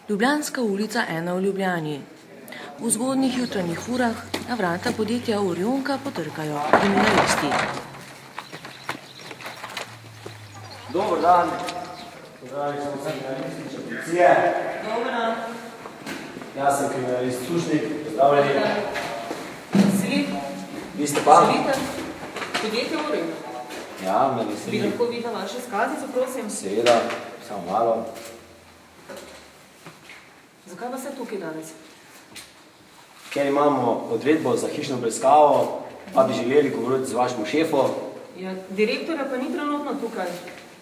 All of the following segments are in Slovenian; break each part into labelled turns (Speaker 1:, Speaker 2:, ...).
Speaker 1: Ljubljanska ulica 1 v Ljubljani. V zgodnjih jutranjih urah na vrata podjetja Orionka potrkajo kriminalisti.
Speaker 2: Dobar dan. Pozdravljeni smo kriminalistične policije.
Speaker 3: Dobar dan.
Speaker 2: Jaz sem kriminalist Sušnik. Pozdravljeni.
Speaker 3: Svi?
Speaker 2: Vi ste pa?
Speaker 3: Želite? Podjetje Orionka.
Speaker 2: Ja, me veseli.
Speaker 3: Bi lahko videla vaše izkaznico, prosim?
Speaker 2: Seveda, samo malo.
Speaker 3: Zakaj vas je tukaj danes?
Speaker 2: Ker imamo odredbo za hišno preiskavo, pa bi želeli govoriti z vašim šefom.
Speaker 3: Ja, direktorja pa ni trenutno tukaj.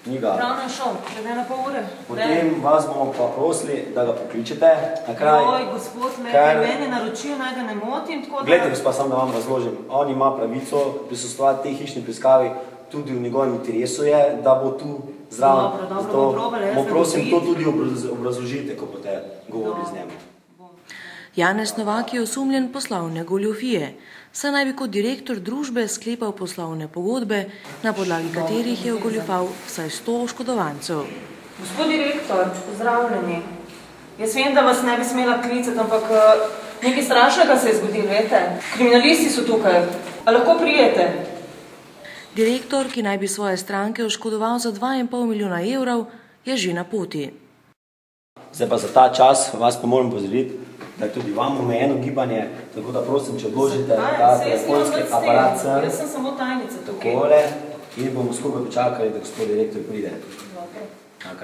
Speaker 2: Ni ga.
Speaker 3: Ravno je šel, pred 1,5 ure.
Speaker 2: Potem vas bomo pa prosili, da ga pokličete na kraj.
Speaker 3: Joj, gospod, meni naročil, naj ga ne motim, tako da...
Speaker 2: Glejte, gospa, samo da vam razložim. On ima pravico prisostvovati tej hišni preiskavi, tudi v njegovem interesu je, da bo tu zraven.
Speaker 3: Dobro, bom probala, jaz
Speaker 2: mu prosim, to tudi obrazložite, ko boste govorili z njim.
Speaker 1: Janez Novak je osumljen poslovne goljufije, saj naj bi kot direktor družbe sklepal poslovne pogodbe, na podlagi katerih je ogoljufal vsaj 100 oškodovancev.
Speaker 3: Gospod direktor, pozdravljeni. Jaz vem, da vas ne bi smela klicati, ampak nekaj strašnega se je zgodilo, veste. Kriminalisti so tukaj. A lahko prijete?
Speaker 1: Direktor, ki naj bi svoje stranke oškodoval za 2,5 milijona evrov, je že na poti.
Speaker 2: Zdaj pa za ta čas vas pa moram pozoriti, da je tudi vam omejeno gibanje, tako da prosim, če odložite ta telefonski aparat sem.
Speaker 3: Jaz sem samo tajnica tukaj.
Speaker 2: Takole in bomo skupaj počakali, da gospod direktor pride.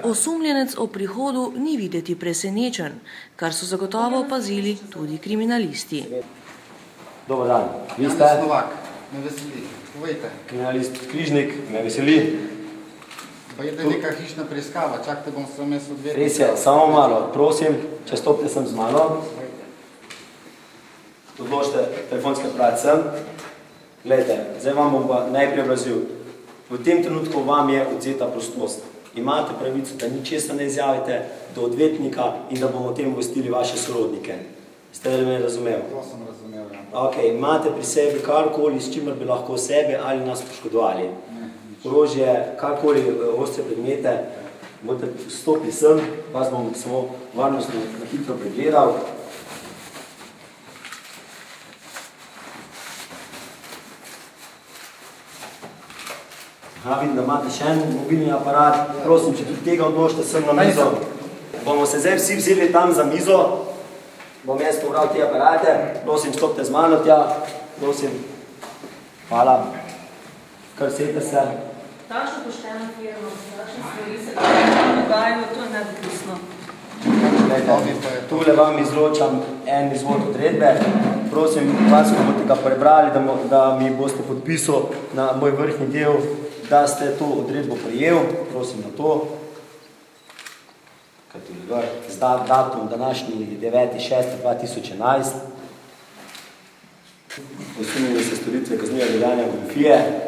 Speaker 1: Osumljenec o prihodu ni videti presenečen, kar so zagotovo opazili tudi kriminalisti.
Speaker 2: Dobar dan. Vi ste?
Speaker 4: Janez Novak, me veseli. Povejte.
Speaker 2: Kriminalist Križnik, me veseli.
Speaker 4: Pa je neka hišna preiskava, čakajte, bom sem jaz odvetnik.
Speaker 2: Res je, samo malo, prosim, če stopite sem z mano. Odložite telefonski aparat sem. Glejte, zdaj vam bom pa najprej obrazil. V tem trenutku vam je odzeta prostost. Imate pravico, da ničesar ne izjavite do odvetnika in da bomo o tem obvestili vaše sorodnike. Ste li me razumeli?
Speaker 4: To sem razumel, ja.
Speaker 2: Ok, imate pri sebi karkoli, s čimer bi lahko sebe ali nas poškodovali. Orožje, karkoli ostre predmete, boste stopili sem, vas bom samo varnostno na hitro pregledal. Vidim, da imate še en mobilni aparat. Prosim, če tudi tega odložite sem na mizo. Bomo se zdaj vsi vzeli tam za mizo. Bom jaz pobral te aparate. Prosim, stopite z mano tja. Prosim. Hvala. Kar sejte se.
Speaker 3: Takšno pošteno firmo, takšne stvari se dogajajo, to je nedopustno.
Speaker 2: Tule vam izločam en izvod odredbe. Prosim vas, ko boste ga prebrali, da mi boste podpisal na moj vrhnji del, da ste to odredbo prejel. Prosim na to. Z datum današnji 9.6.2011. Osumljeni se storitve kaznivega dejanja goljufije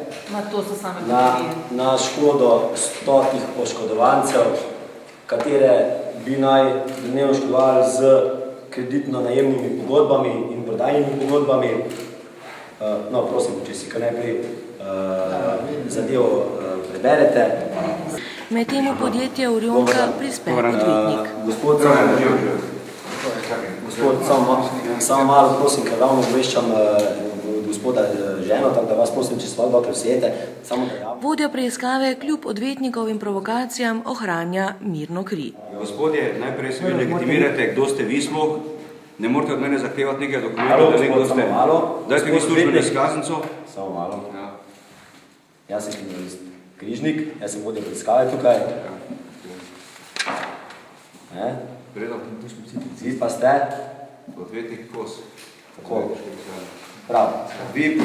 Speaker 2: na škodo 100 oškodovancev, katere bi naj oškodovali z kreditno-najemnimi pogodbami in prodajnimi pogodbami. No, prosim, če si kar najprej zadevo preberete.
Speaker 1: Medtem v podjetje Orionka prispe odvetnik.
Speaker 2: Gospod, samo malo prosim, ker ravno obveščam gospoda ženo, tako da vas prosim, če svoj dokler sejete.
Speaker 1: Vodja preiskave kljub odvetnikovim provokacijam ohranja mirno kri.
Speaker 5: Gospodje, najprej se vi legitimirate, kdo ste vi sploh. Ne morate od mene zahtevati nekaj dokumentov, da ve, kdo ste. Dajte vi službeno izkaznico.
Speaker 2: Samo malo. Jaz sem kriminalist Križnik, jaz sem vodja preiskave tukaj. Vsi pa ste?
Speaker 5: Odvetnik Kos.
Speaker 2: Tako. Prav. Vi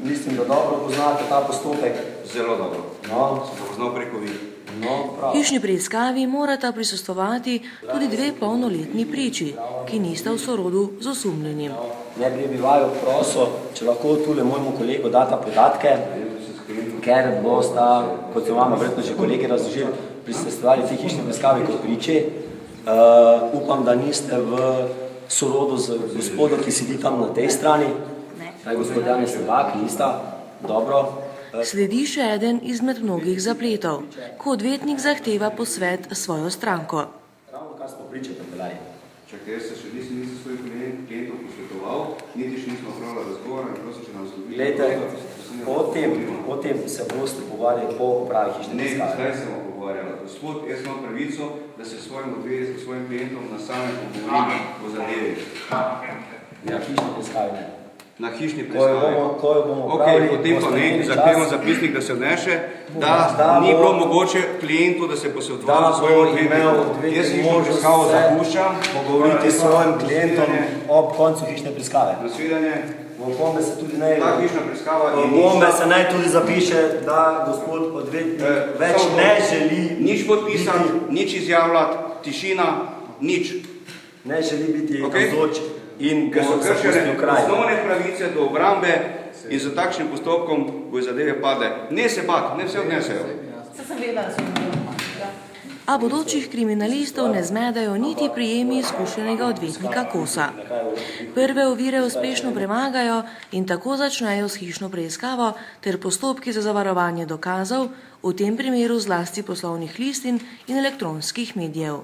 Speaker 2: mislim, da dobro poznate ta postopek.
Speaker 5: Zelo dobro.
Speaker 2: No.
Speaker 5: Sem poznal preko vi.
Speaker 2: No, prav.
Speaker 1: Hišni preiskavi morata prisostvovati tudi 2 polnoletni priči, ki nista v sorodu z osumljenim.
Speaker 2: Najprej bi vaju prosil, če lahko tule mojemu kolegu data podatke, ker bosta, kot so vama verjetno že kolegi razložili, prisostvovali v tej hišni preiskavi kot priči. Upam, da niste v sorodu z gospodom, ki sedi tam na tej strani. Gospod Janez Novak, nista. Dobro.
Speaker 1: Sledi še eden izmed mnogih zapletov, ko odvetnik zahteva posvet s svojo stranko.
Speaker 2: Ravno kar smo priče pripeljali.
Speaker 5: Čakaj, jaz se še nisem s svojim klientom posvetoval, niti še nismo opravljali razgovora in prosim, če nam zgodili.
Speaker 2: Glejte, o tem se boste pogovarjali po upravi hišne
Speaker 5: Ne,
Speaker 2: preiskave.
Speaker 5: zdaj se bomo pogovarjali. Gospod, jaz imam pravico, da se svojim klientom na samem pogovorim o zadevi.
Speaker 2: Na hišne preiskave ne.
Speaker 5: Na hišni
Speaker 2: Ko jo bomo opravili,
Speaker 5: potem pa
Speaker 2: boste
Speaker 5: ne,
Speaker 2: imeli
Speaker 5: zahtevam
Speaker 2: čas.
Speaker 5: zapisnik, da se vnese, da
Speaker 2: Da
Speaker 5: ni
Speaker 2: bo-
Speaker 5: bilo mogoče klientu, da se posvetoval
Speaker 2: Da
Speaker 5: s svojim
Speaker 2: bo imel
Speaker 5: klientom.
Speaker 2: odvetnik
Speaker 5: Jaz hišno
Speaker 2: možnost
Speaker 5: preiskavo
Speaker 2: se
Speaker 5: zapuščam.
Speaker 2: pogovoriti s svojim klientom ob koncu hišne preiskave.
Speaker 5: Nasvidenje.
Speaker 2: V opombe se tudi ne...
Speaker 5: Ta hišna preiskava
Speaker 2: V
Speaker 5: je
Speaker 2: opombe
Speaker 5: nič.
Speaker 2: se naj tudi zapiše, da gospod odvetnik več
Speaker 5: samo
Speaker 2: ne
Speaker 5: to.
Speaker 2: želi
Speaker 5: Nič podpisati,
Speaker 2: biti-
Speaker 5: nič izjavljati, tišina, nič.
Speaker 2: ne želi biti
Speaker 5: Okej.
Speaker 2: navzoč in
Speaker 5: Ker so
Speaker 2: bo zapustil
Speaker 5: kršene
Speaker 2: kraj.
Speaker 5: osnovne pravice do obrambe in za takšnim postopkom bo zadeve pade. Ne se bat, ne vse odnesejo.
Speaker 3: Se sem vedela, da so bili. Ja.
Speaker 1: A bodočih kriminalistov ne zmedajo niti prijemi izkušenega odvetnika Kosa. Prve ovire uspešno premagajo in tako začnejo s hišno preiskavo ter postopki za zavarovanje dokazov, v tem primeru zlasti poslovnih listin in elektronskih medijev.